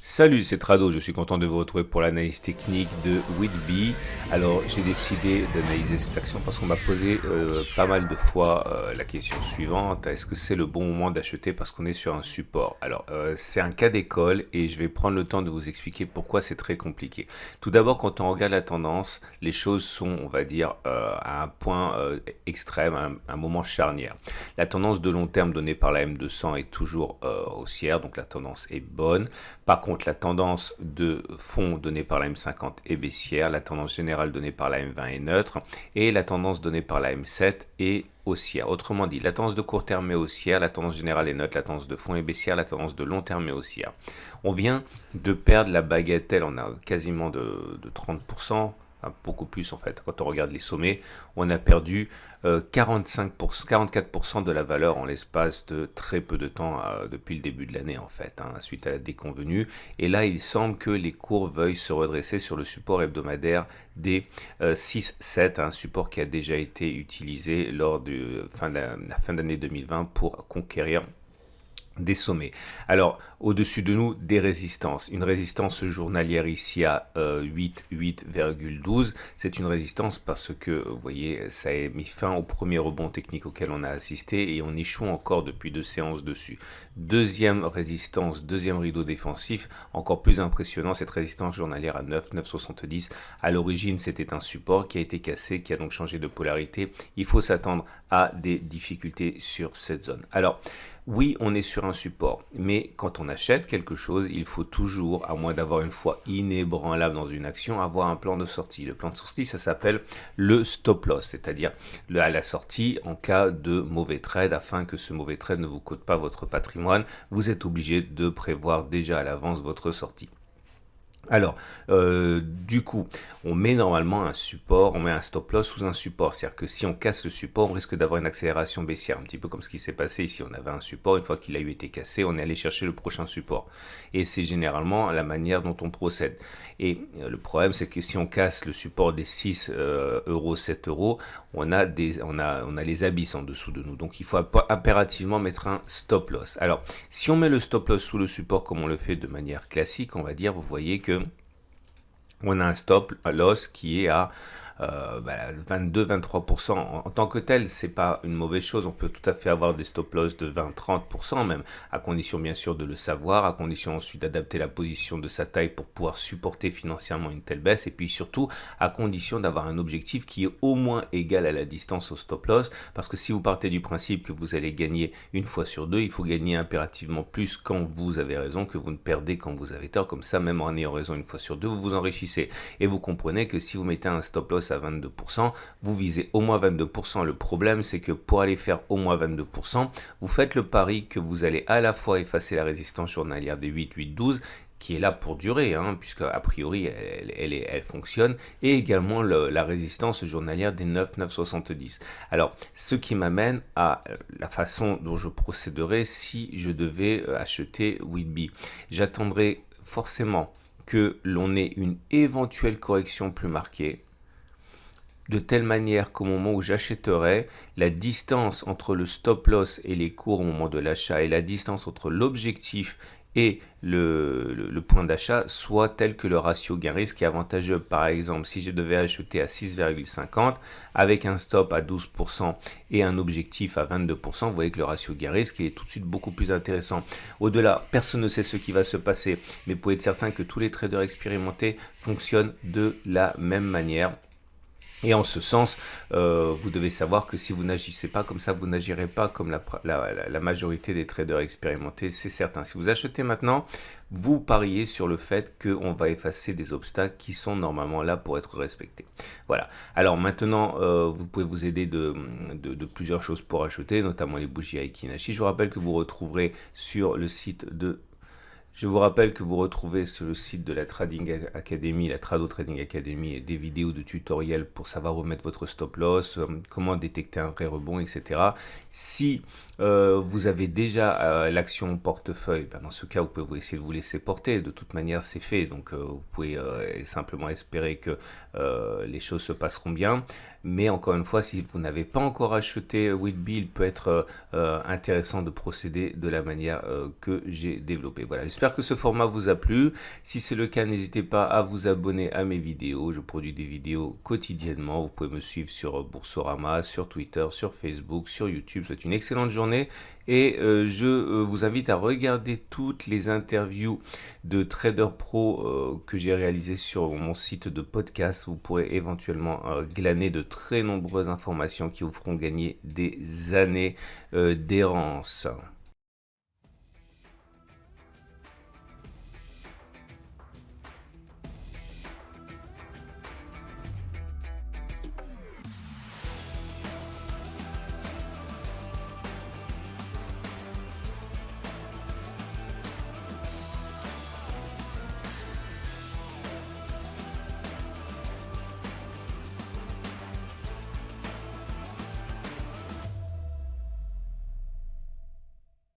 Salut, c'est Trado, je suis content de vous retrouver pour l'analyse technique de Whitby. Alors j'ai décidé d'analyser cette action parce qu'on m'a posé pas mal de fois la question suivante, est-ce que c'est le bon moment d'acheter parce qu'on est sur un support? Alors c'est un cas d'école et je vais prendre le temps de vous expliquer pourquoi c'est très compliqué. Tout d'abord, quand on regarde la tendance, les choses sont, on va dire, à un point extrême, un moment charnière. La tendance de long terme donnée par la M200 est toujours haussière, donc la tendance est bonne. Par contre, la tendance de fond donnée par la M50 est baissière, la tendance générale donnée par la M20 est neutre et la tendance donnée par la M7 est haussière. Autrement dit, la tendance de court terme est haussière, la tendance générale est neutre, la tendance de fond est baissière, la tendance de long terme est haussière. On vient de perdre la bagatelle, on a quasiment de 30%. Beaucoup plus en fait, quand on regarde les sommets, on a perdu 45%, 44% de la valeur en l'espace de très peu de temps depuis le début de l'année en fait, suite à la déconvenue. Et là, il semble que les cours veuillent se redresser sur le support hebdomadaire des 6-7, un support qui a déjà été utilisé lors de la fin d'année 2020 pour conquérir des sommets. Alors, au-dessus de nous, des résistances. Une résistance journalière ici à 8,12. C'est une résistance parce que, vous voyez, ça a mis fin au premier rebond technique auquel on a assisté et on échoue encore depuis 2 séances dessus. Deuxième résistance, deuxième rideau défensif, encore plus impressionnant, cette résistance journalière à 9,70. À l'origine, c'était un support qui a été cassé, qui a donc changé de polarité. Il faut s'attendre à des difficultés sur cette zone. Alors, oui, on est sur un support, mais quand on achète quelque chose, il faut toujours, à moins d'avoir une foi inébranlable dans une action, avoir un plan de sortie. Le plan de sortie, ça s'appelle le stop loss, c'est-à-dire à la sortie en cas de mauvais trade, afin que ce mauvais trade ne vous coûte pas votre patrimoine. Vous êtes obligé de prévoir déjà à l'avance votre sortie. Alors, du coup, on met normalement un support, on met un stop loss sous un support. C'est-à-dire que si on casse le support, on risque d'avoir une accélération baissière. Un petit peu comme ce qui s'est passé ici. On avait un support, une fois qu'il a eu été cassé, on est allé chercher le prochain support. Et c'est généralement la manière dont on procède. Et le problème, c'est que si on casse le support des 6 euros, 7 euros, on a les abysses en dessous de nous. Donc, il faut impérativement mettre un stop loss. Alors, si on met le stop loss sous le support comme on le fait de manière classique, on va dire, vous voyez que on a un stop loss qui est à 22-23%. En tant que tel, c'est pas une mauvaise chose. On peut tout à fait avoir des stop loss de 20-30% même, à condition bien sûr de le savoir, à condition ensuite d'adapter la position de sa taille pour pouvoir supporter financièrement une telle baisse, et puis surtout à condition d'avoir un objectif qui est au moins égal à la distance au stop loss, parce que si vous partez du principe que vous allez gagner une fois sur deux, il faut gagner impérativement plus quand vous avez raison que vous ne perdez quand vous avez tort. Comme ça, même en ayant raison une fois sur deux, vous vous enrichissez. Et vous comprenez que si vous mettez un stop loss à 22%, vous visez au moins 22%. Le problème, c'est que pour aller faire au moins 22%, vous faites le pari que vous allez à la fois effacer la résistance journalière des 8,12, qui est là pour durer, puisque a priori elle fonctionne, et également la résistance journalière des 9,970. Alors, ce qui m'amène à la façon dont je procéderais si je devais acheter Whitby. J'attendrai forcément que l'on ait une éventuelle correction plus marquée, de telle manière qu'au moment où j'achèterai, la distance entre le stop loss et les cours au moment de l'achat et la distance entre l'objectif et le point d'achat soit tel que le ratio gain-risque qui est avantageux. Par exemple, si je devais acheter à 6,50 avec un stop à 12% et un objectif à 22%, vous voyez que le ratio gain-risque est tout de suite beaucoup plus intéressant. Au-delà, personne ne sait ce qui va se passer, mais vous pouvez être certain que tous les traders expérimentés fonctionnent de la même manière. Et en ce sens, vous devez savoir que si vous n'agissez pas comme ça, vous n'agirez pas comme la majorité des traders expérimentés, c'est certain. Si vous achetez maintenant, vous pariez sur le fait qu'on va effacer des obstacles qui sont normalement là pour être respectés. Voilà. Alors maintenant, vous pouvez vous aider de plusieurs choses pour acheter, notamment les bougies Aiki-Nashi. Je vous rappelle que vous retrouverez sur le site de... Je vous rappelle que vous retrouvez sur le site de la Trading Academy, la Trado Trading Academy, des vidéos de tutoriels pour savoir remettre votre stop loss, comment détecter un vrai rebond, etc. Si vous avez déjà l'action portefeuille, dans ce cas, vous pouvez essayer de vous laisser porter. De toute manière, c'est fait. Donc, vous pouvez simplement espérer que les choses se passeront bien. Mais encore une fois, si vous n'avez pas encore acheté Whitby, il peut être intéressant de procéder de la manière que j'ai développée. Voilà, j'espère j'espère que ce format vous a plu. Si c'est le cas, n'hésitez pas à vous abonner à mes vidéos. Je produis des vidéos quotidiennement. Vous pouvez me suivre sur Boursorama, sur Twitter, sur Facebook, sur YouTube. C'est une excellente journée et je vous invite à regarder toutes les interviews de traders pro que j'ai réalisées sur mon site de podcast. Vous pourrez éventuellement glaner de très nombreuses informations qui vous feront gagner des années d'errance.